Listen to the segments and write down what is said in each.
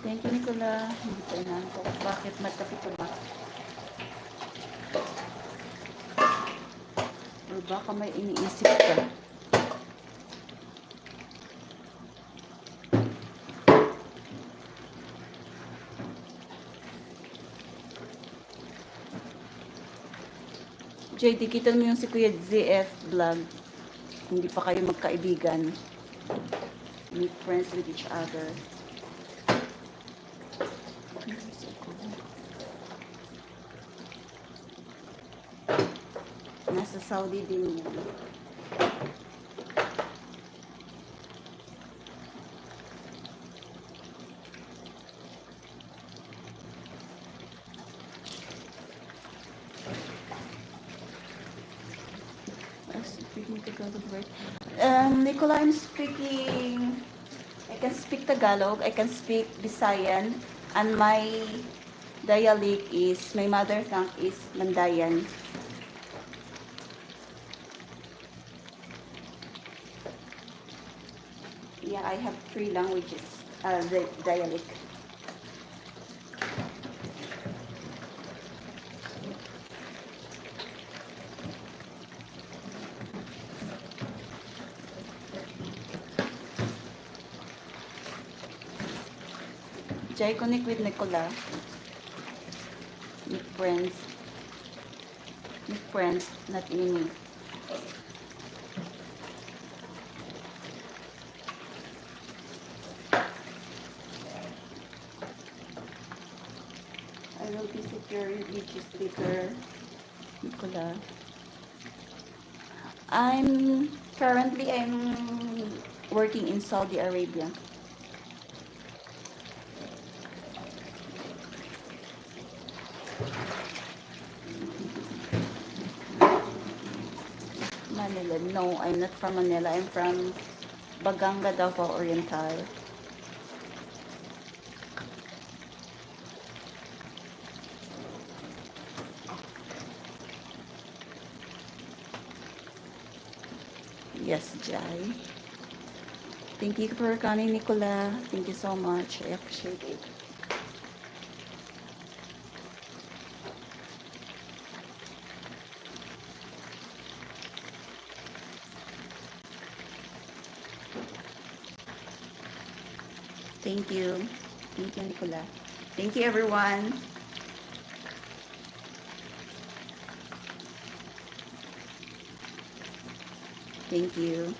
Thank you, Nicola. Hindi pa inaantok. Bakit matapit ka ba? Or baka may iniisip ka? JD, kita mo yung si Kuya ZF vlog. Hindi pa kayo magkaibigan. Make friends with each other. Nasa Saudi din yan. Speaking Tagalog, right? Nicola, I'm speaking. I can speak Tagalog. I can speak Visayan, and my dialect is my mother tongue is Mandayan. Yeah, I have 3 languages. The dialect. Jai, connect with Nicola. Make friends. Make friends, not enemy. I will visit your beaches later, Nicola. I'm working in Saudi Arabia. Manila. No, I'm not from Manila. I'm from Baganga, Davao Oriental. Yes, Jai. Thank you for coming, Nicola. Thank you so much. I appreciate it. Thank you. Thank you, Nicola. Thank you, everyone. Thank you.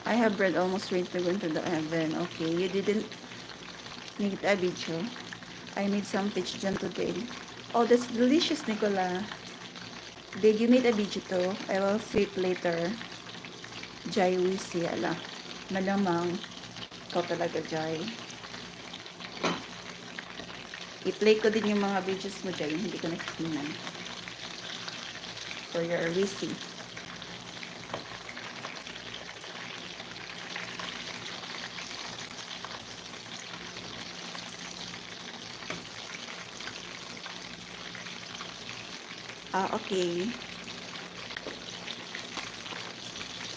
I have bread almost ready to go into the oven. Okay, you didn't make a video. I made some pigeon today. Oh, that's delicious, Nicola. Did you make a video too? I will see it later. Jai Wisi, ala. Malamang. Ikaw talaga, Jai. I-play ko din yung mga videos mo, Jai. Hindi ko nakikinan. For your Wisi. Okay.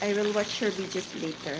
I will watch your videos later.